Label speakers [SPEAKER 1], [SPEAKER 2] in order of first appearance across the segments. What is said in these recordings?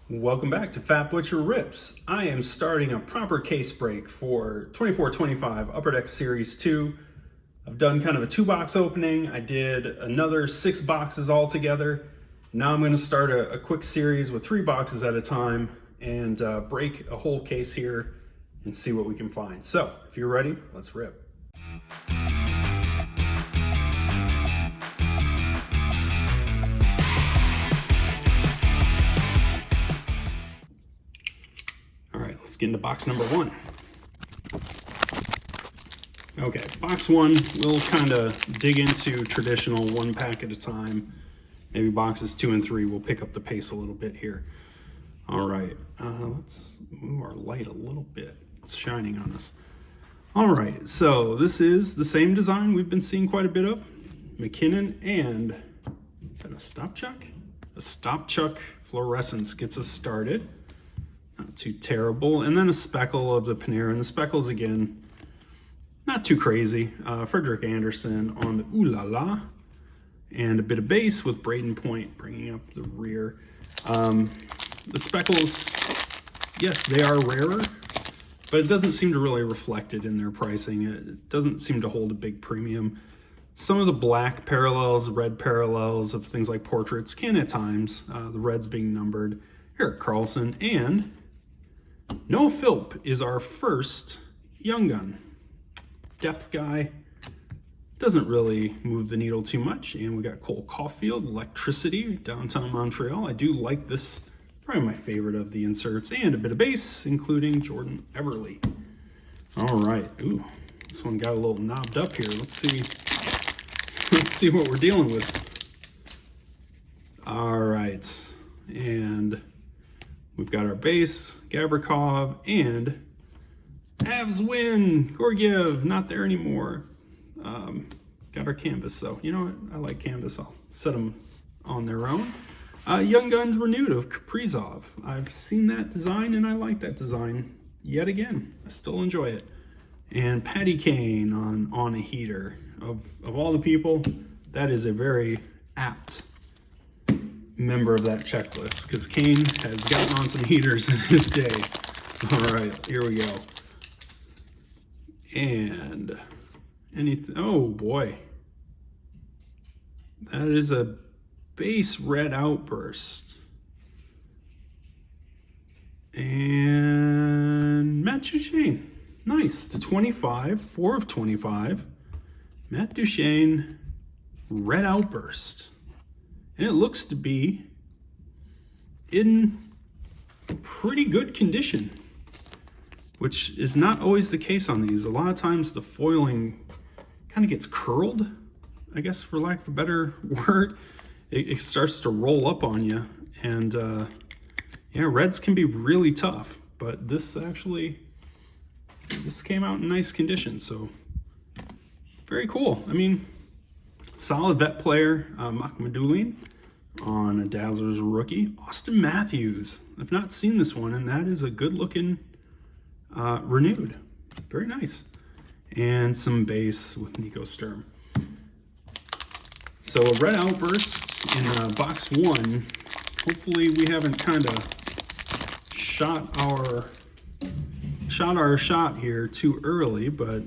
[SPEAKER 1] Welcome back to Fat Butcher Rips. I am starting a proper case break for 2425 Upper Deck Series 2. I've done kind of a 2-box opening. I did another 6 boxes altogether. Now I'm going to start a quick series with 3 boxes at a time and break a whole case here and see what we can find. So if you're ready, let's rip. Let's get into box number 1. Okay, box 1, we'll kind of dig into traditional 1 pack at a time. Maybe boxes 2 and 3 will pick up the pace a little bit here. All right, let's move our light a little bit. It's shining on us. All right, so this is the same design we've been seeing quite a bit of. McKinnon and, is that a Stop Chuck? A Stop Chuck Fluorescence gets us started. Not too terrible. And then a speckle of the Panera. And the speckles, again, not too crazy. Frederik Andersen on the Ooh La La. And a bit of base with Braden Point bringing up the rear. The speckles, yes, they are rarer, but it doesn't seem to really reflect it in their pricing. It doesn't seem to hold a big premium. Some of the black parallels, red parallels of things like portraits can at times, the reds being numbered. Erik Karlsson and Noah Philp is our first young gun. Depth guy, doesn't really move the needle too much. And we got Cole Caulfield, Electricity, Downtown Montreal. I do like this, probably my favorite of the inserts. And a bit of base, including Jordan Eberle. All right, ooh, this one got a little knobbed up here. Let's see what we're dealing with. All right, and we've got our base, Gavrikov, and Avs win. Georgiev, not there anymore. Got our canvas, though. You know what? I like canvas. I'll set them on their own. Young Guns Renewed of Kaprizov. I've seen that design, and I like that design yet again. I still enjoy it. And Patty Kane on a heater. Of all the people, that is a very apt member of that checklist, because Kane has gotten on some heaters in his day. All right, here we go. And anything, oh boy. That is a base red Outburst. And Matt Duchene, nice, to 25, 4 of 25. Matt Duchene, red Outburst. And it looks to be in pretty good condition, which is not always the case on these. A lot of times the foiling kind of gets curled, I guess, for lack of a better word. It starts to roll up on you. And yeah, reds can be really tough, but this came out in nice condition. So very cool. I mean, solid vet player, Makhmadoulian on a Dazzlers rookie. Austin Matthews. I've not seen this one, and that is a good looking renewed. Very nice. And some base with Nico Sturm. So a red Outburst in box 1. Hopefully we haven't kind of shot our shot here too early, but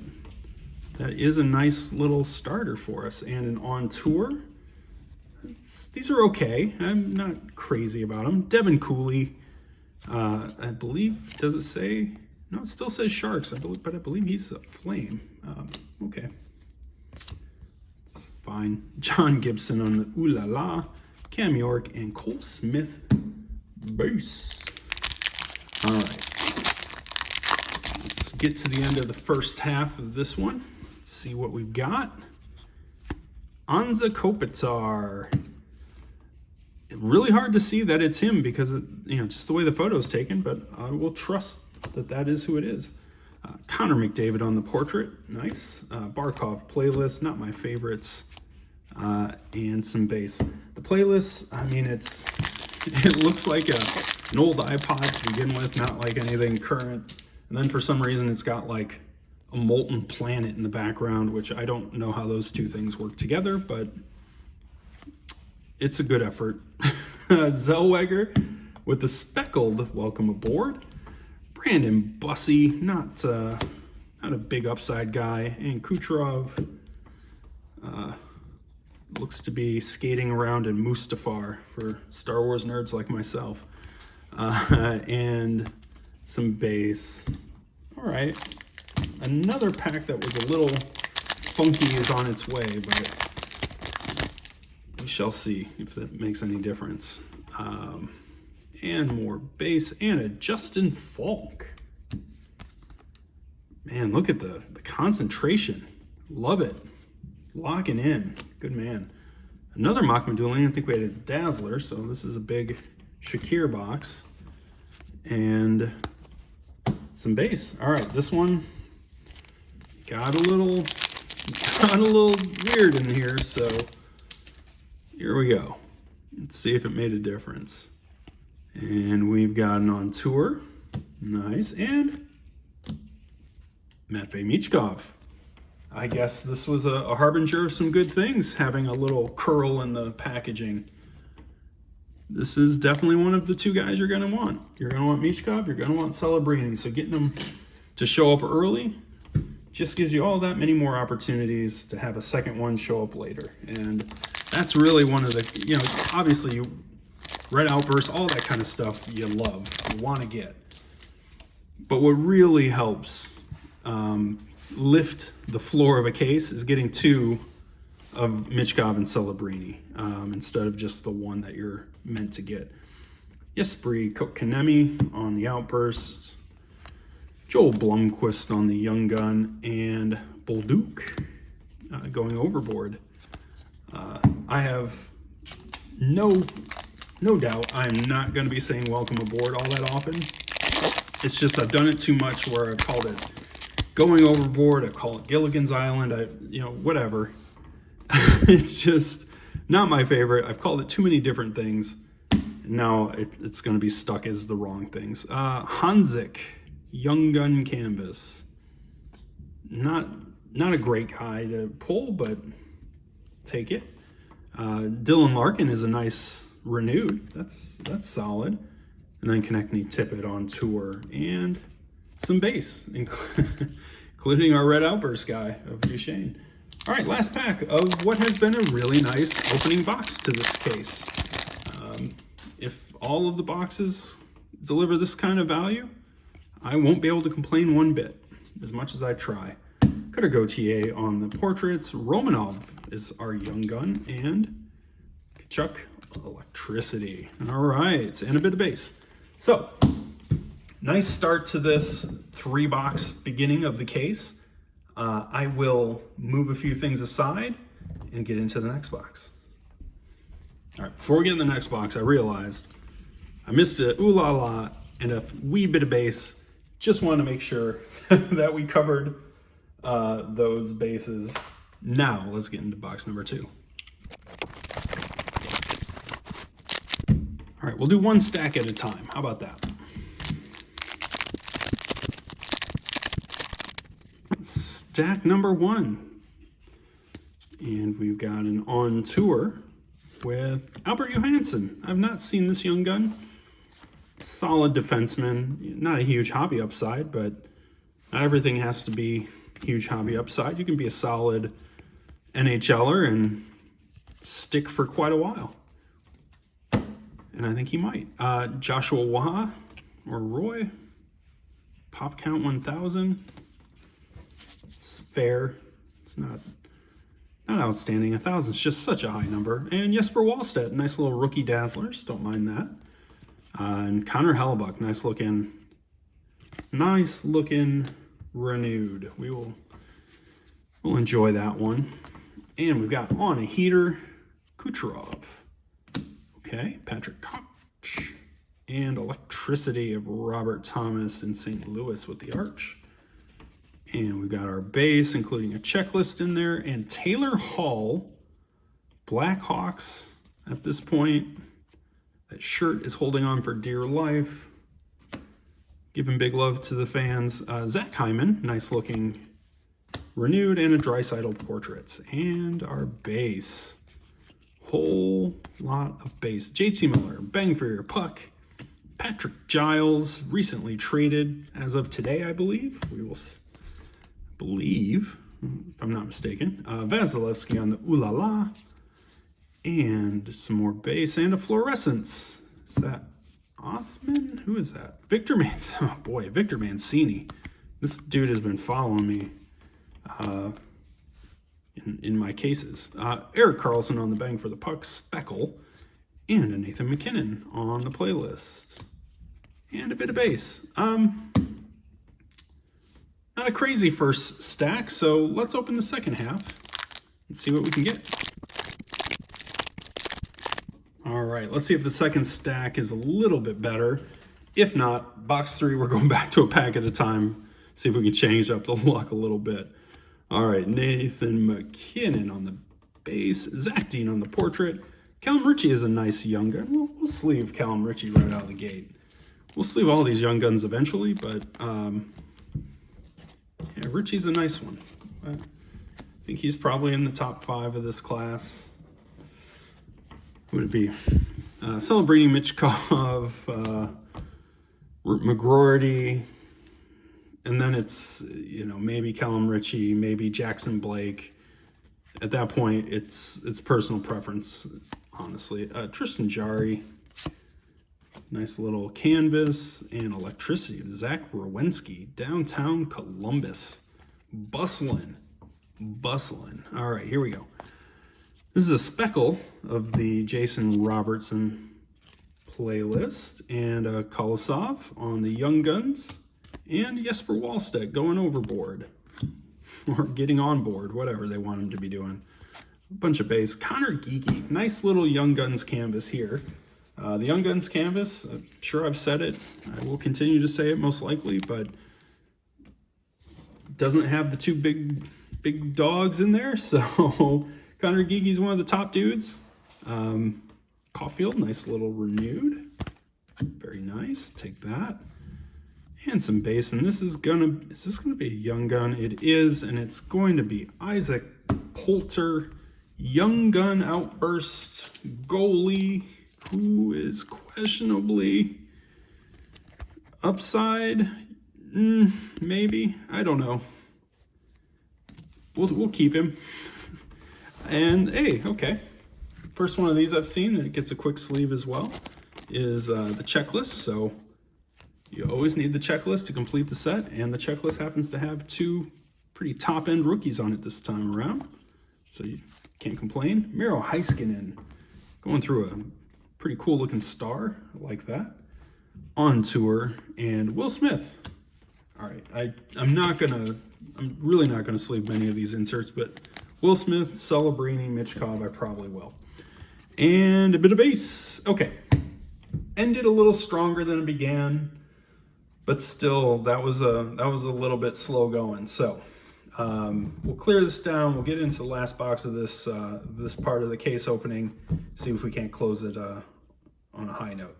[SPEAKER 1] that is a nice little starter for us. And an On Tour, these are okay. I'm not crazy about them. Devin Cooley, I believe, does it say? No, it still says Sharks, but I believe he's a Flame. Okay, it's fine. John Gibson on the Ooh La La, Cam York, and Cole Smith base. All right, let's get to the end of the first half of this one. See what we've got. Anze Kopitar. Really hard to see that it's him because just the way the photo's taken, but I will trust that is who it is. Connor McDavid on the portrait, nice. Barkov playlist, not my favorites, and some base. The playlist, I mean, it looks like an old iPod to begin with, not like anything current. And then for some reason, it's got like a molten planet in the background, which I don't know how those two things work together, but it's a good effort. Zellweger with the speckled welcome aboard. Brandon Bussey, not a big upside guy, and Kucherov looks to be skating around in Mustafar for Star Wars nerds like myself. And some base. All right, another pack that was a little funky is on its way, but we shall see if that makes any difference. And more base and a Justin Falk. Man, look at the concentration. Love it. Locking in. Good man. Another Mock Medulian. I think we had his Dazzler, so this is a big Shakir box. And some base. All right, this one got a little weird in here, so here we go. Let's see if it made a difference. And we've got an on tour. Nice. And Matvei Michkov. I guess this was a harbinger of some good things, having a little curl in the packaging. This is definitely one of the two guys you're going to want. You're going to want Michkov, you're going to want Celebrini. So getting them to show up early just gives you all that many more opportunities to have a second one show up later. And that's really one of the, you know, obviously Red Outburst, all that kind of stuff you love, you want to get. But what really helps lift the floor of a case is getting two of Michkov and Celebrini instead of just the one that you're meant to get. Jesperi Kotkaniemi on the Outburst, Joel Blomqvist on the Young Gun, and Bolduc going overboard. I have no doubt I'm not going to be saying welcome aboard all that often. It's just I've done it too much where I've called it going overboard, I call it Gilligan's Island, whatever. It's just not my favorite. I've called it too many different things. Now it's going to be stuck as the wrong things. Hanzik, Young Gun Canvas. Not a great guy to pull, but take it. Dylan Larkin is a nice renewed. That's solid. And then Konechny Tippett on tour, and some base, including our Red Outburst guy of Duchesne. All right, last pack of what has been a really nice opening box to this case. If all of the boxes deliver this kind of value, I won't be able to complain one bit, as much as I try. Cutter Gauthier on the portraits. Romanov is our Young Gun, and Tkachuk Electricity. All right, and a bit of base. So, nice start to this 3-box beginning of the case. I will move a few things aside and get into the next box. All right, before we get in the next box, I realized I missed a ooh la la and a wee bit of base. Just wanted to make sure that we covered those bases. Now, let's get into box number 2. All right, we'll do one stack at a time. How about that? Stack number 1. And we've got an on tour with Albert Johansson. I've not seen this Young Gun. Solid defenseman. Not a huge hobby upside, but not everything has to be huge hobby upside. You can be a solid NHLer and stick for quite a while. And I think he might. Joshua Waha or Roy. Pop count 1,000. It's fair. It's not outstanding. 1,000 is just such a high number. And Jesper Wallstedt, nice little rookie Dazzlers. Don't mind that. And Connor Hellebuck, nice looking renewed. We'll enjoy that one. And we've got on a heater, Kucherov. Okay, Patrick Koch, and Electricity of Robert Thomas in St. Louis with the Arch. And we've got our base, including a checklist in there, and Taylor Hall, Blackhawks at this point. That shirt is holding on for dear life. Giving big love to the fans. Zach Hyman, nice looking renewed, and a Draisaitl portraits. And our base. Whole lot of base. JT Miller, Bang for Your Puck, Patrick Giles, recently traded as of today, I believe. We will believe, if I'm not mistaken. Vasilevsky on the Ooh La La. And some more base and a fluorescence. Is that Othman? Who is that? Victor Mancini. Oh boy, Victor Mancini. This dude has been following me in my cases. Erik Karlsson on the Bang for the Puck Speckle. And a Nathan MacKinnon on the playlist. And a bit of base. Not a crazy first stack, so let's open the second half and see what we can get. All right, let's see if the second stack is a little bit better. If not, box 3, we're going back to a pack at a time. See if we can change up the luck a little bit. All right, Nathan MacKinnon on the base. Zach Dean on the portrait. Callum Ritchie is a nice young gun. We'll sleeve Callum Ritchie right out of the gate. We'll sleeve all these young guns eventually, but yeah, Ritchie's a nice one. I think he's probably in the top 5 of this class. Who would it be? Celebrating Michkov, McGroarty, and then it's, you know, maybe Callum Ritchie, maybe Jackson Blake. At that point, it's personal preference, honestly. Tristan Jarry, nice little canvas and electricity. Zach Werenski, downtown Columbus, bustling. All right, here we go. This is a speckle of the Jason Robertson playlist, and a Kolosov on the Young Guns, and Jesper Wallstedt going overboard, or getting on board, whatever they want him to be doing. A bunch of base. Connor Geeky, nice little Young Guns canvas here. The Young Guns canvas, I'm sure I've said it, I will continue to say it most likely, but doesn't have the two big dogs in there, so Connor Geeky's one of the top dudes. Caulfield, nice little renewed. Very nice, take that. And some base, and is this gonna be a Young Gun? It is, and it's going to be Isaac Poulter, Young Gun Outburst goalie, who is questionably upside, maybe, I don't know. We'll keep him. And hey, okay. First one of these I've seen that gets a quick sleeve as well is the checklist. So you always need the checklist to complete the set, and the checklist happens to have 2 pretty top-end rookies on it this time around. So you can't complain. Miro Heiskanen going through a pretty cool looking star. I like that. On tour, and Will Smith. All right, I'm really not gonna sleeve many of these inserts, but Will Smith, Celebrini, Michkov, I probably will. And a bit of base. Okay. Ended a little stronger than it began, but still that was a little bit slow going. So we'll clear this down. We'll get into the last box of this this part of the case opening. See if we can't close it on a high note.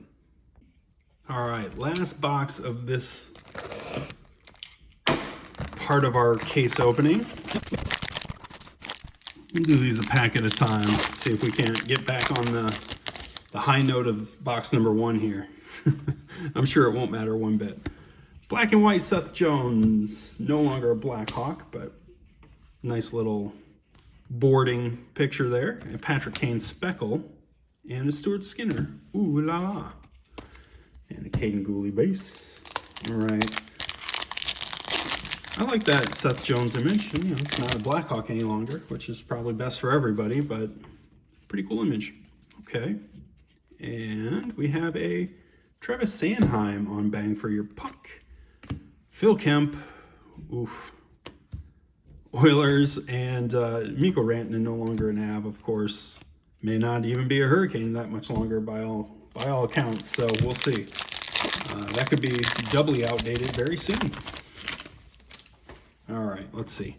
[SPEAKER 1] All right, last box of this part of our case opening. We'll do these a pack at a time. See if we can't get back on the high note of box number 1 here. I'm sure it won't matter one bit. Black and white Seth Jones, no longer a Blackhawk, but nice little boarding picture there. And Patrick Kane Speckle, and a Stuart Skinner. Ooh la la. And a Caden Gooley base. All right. I like that Seth Jones image. You know, it's not a Blackhawk any longer, which is probably best for everybody, but pretty cool image. Okay. And we have a Travis Sanheim on Bang for Your Puck. Phil Kemp. Oof. Oilers, and Mikko Rantanen, no longer an Av, of course. May not even be a Hurricane that much longer by all accounts, so we'll see. That could be doubly outdated very soon. All right, let's see.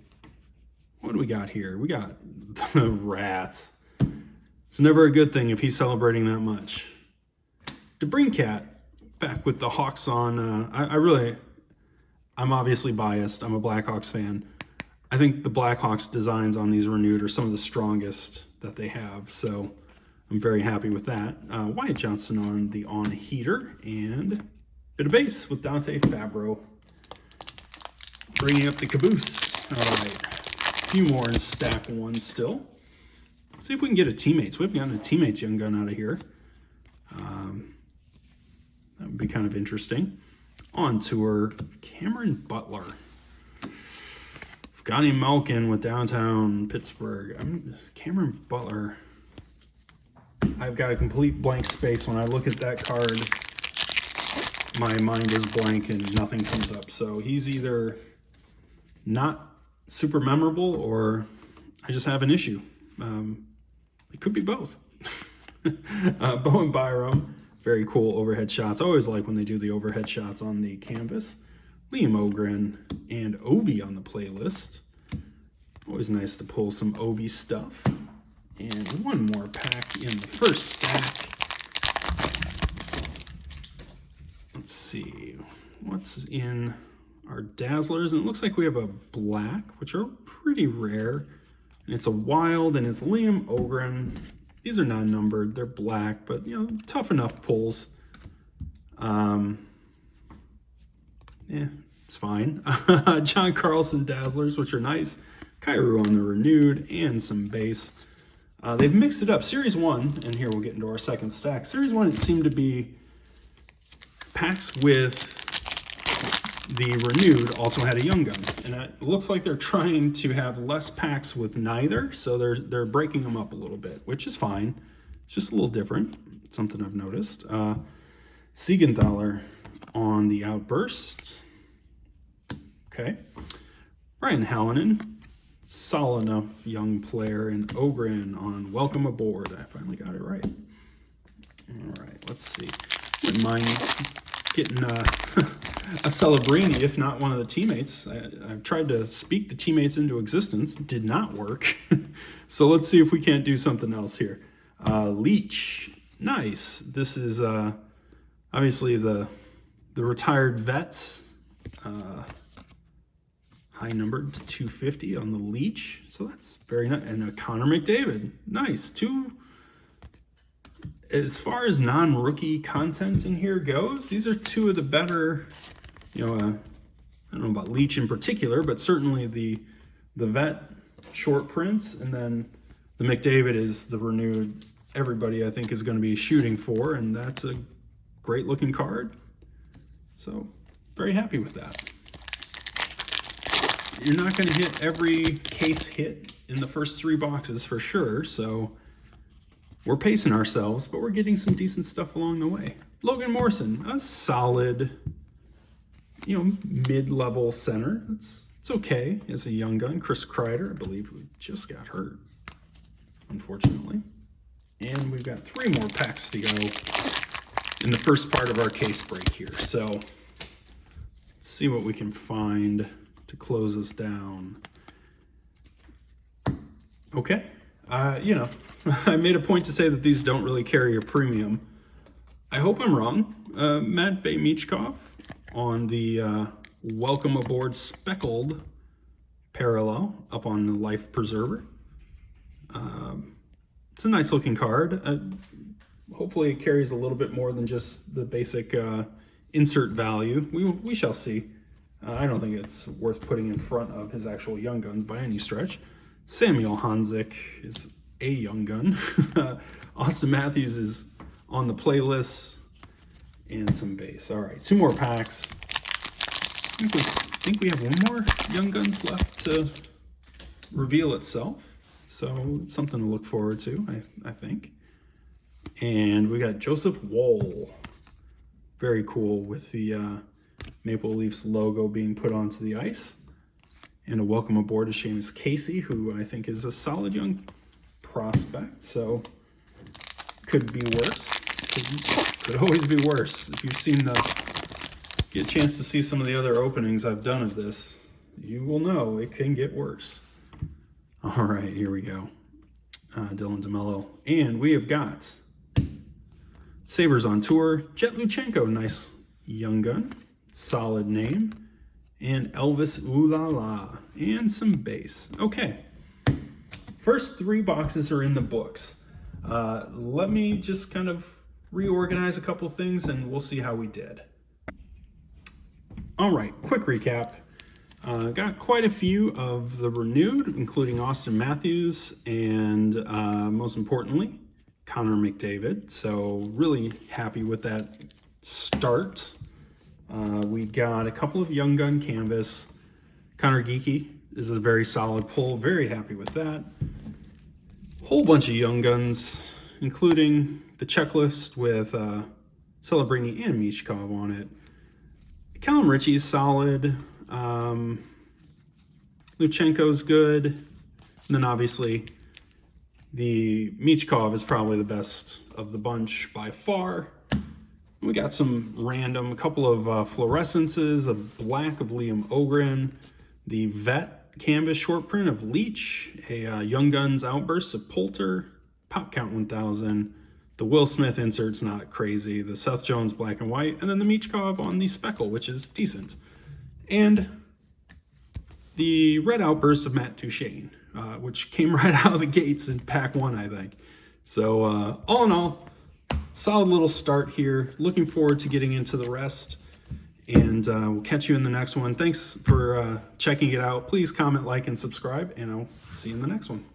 [SPEAKER 1] What do we got here? We got the Rats. It's never a good thing if he's celebrating that much. DeBrincat back with the Hawks on. I'm obviously biased. I'm a Blackhawks fan. I think the Blackhawks designs on these renewed are some of the strongest that they have. So I'm very happy with that. Wyatt Johnson on the on-heater, and a bit of base with Dante Fabro. Bringing up the caboose. All right, a few more in stack one still. See if we can get a teammates. We've gotten a teammates young gun out of here. That would be kind of interesting. On tour, Cameron Butler. Scotty Malkin with downtown Pittsburgh. Cameron Butler. I've got a complete blank space. When I look at that card, my mind is blank and nothing comes up. So he's either not super memorable or I just have an issue. It could be both. Bowen Byram, very cool overhead shots. I always like when they do the overhead shots on the canvas. Liam Ogren and Ovi on the playlist. Always nice to pull some Ovi stuff. And one more pack in the first stack. Let's see what's in our Dazzlers. And it looks like we have a black, which are pretty rare. And it's a wild, and it's Liam Ogren. These are non-numbered. They're black, but, you know, tough enough pulls. Yeah, it's fine. John Carlson Dazzlers, which are nice. Kyrou on the renewed, and some base. They've mixed it up. Series 1, and here we'll get into our second stack. Series 1, it seemed to be packs with the renewed also had a young gun. And it looks like they're trying to have less packs with neither, so they're breaking them up a little bit, which is fine. It's just a little different, something I've noticed. Siegenthaler on the Outburst. Okay. Ryan Hallinan, solid enough young player, and Ogren on Welcome Aboard. I finally got it right. All right, let's see. Wouldn't mind getting a Celebrini, if not one of the teammates. I've tried to speak the teammates into existence. Did not work. So let's see if we can't do something else here. Leach. Nice. This is obviously the retired vets. High numbered to 250 on the Leach. So that's very nice. And a Connor McDavid. Nice. As far as non-rookie content in here goes, these are two of the better, you know, I don't know about Leach in particular, but certainly the vet short prints, and then the McDavid is the renewed everybody I think is going to be shooting for, and that's a great looking card. So very happy with that. You're not going to hit every case hit in the first 3 boxes for sure, so we're pacing ourselves, but we're getting some decent stuff along the way. Logan Morrison, a solid, you know, mid-level center. It's okay as a young gun. Chris Kreider, I believe, who just got hurt, unfortunately. And we've got 3 more packs to go in the first part of our case break here. So let's see what we can find to close us down. Okay. You know, I made a point to say that these don't really carry a premium. I hope I'm wrong. Matvei Michkov on the Welcome Aboard speckled parallel up on the Life Preserver. It's a nice looking card. Hopefully it carries a little bit more than just the basic insert value. We shall see. I don't think it's worth putting in front of his actual young guns by any stretch. Samuel Hanzik is a young gun. Austin Matthews is on the playlist, and some base. All right, 2 more packs. I think we have 1 more young guns left to reveal itself. So it's something to look forward to, I think. And we got Joseph Woll. Very cool with the Maple Leafs logo being put onto the ice. And a welcome aboard to Seamus Casey, who I think is a solid young prospect. So could be worse. Could always be worse. If you've seen get a chance to see some of the other openings I've done of this, you will know it can get worse. All right, here we go. Dylan DeMello. And we have got Sabres on tour. Jet Luchenko, nice young gun. Solid name. And Elvis Ulala. And some base. Okay. First 3 boxes are in the books. Let me just kind of reorganize a couple things and we'll see how we did. All right, quick recap. Got quite a few of the renewed, including Austin Matthews and most importantly, Connor McDavid. So really happy with that start. We got a couple of Young Gun canvas. Connor Geeky is a very solid pull. Very happy with that. Whole bunch of Young Guns, including the checklist with Celebrini and Michkov on it. Callum Ritchie is solid. Luchenko's good. And then obviously the Michkov is probably the best of the bunch by far. We got some random, a couple of fluorescences, a black of Liam Ogren, the Vet canvas short print of Leach, a Young Guns Outburst of Poulter, Pop Count 1000, the Will Smith insert's not crazy, the Seth Jones black and white, and then the Michkov on the Speckle, which is decent. And the Red Outburst of Matt Duchene, which came right out of the gates in pack 1, I think. So all in all, solid little start here. Looking forward to getting into the rest. And we'll catch you in the next one. Thanks for checking it out. Please comment, like, and subscribe, and I'll see you in the next one.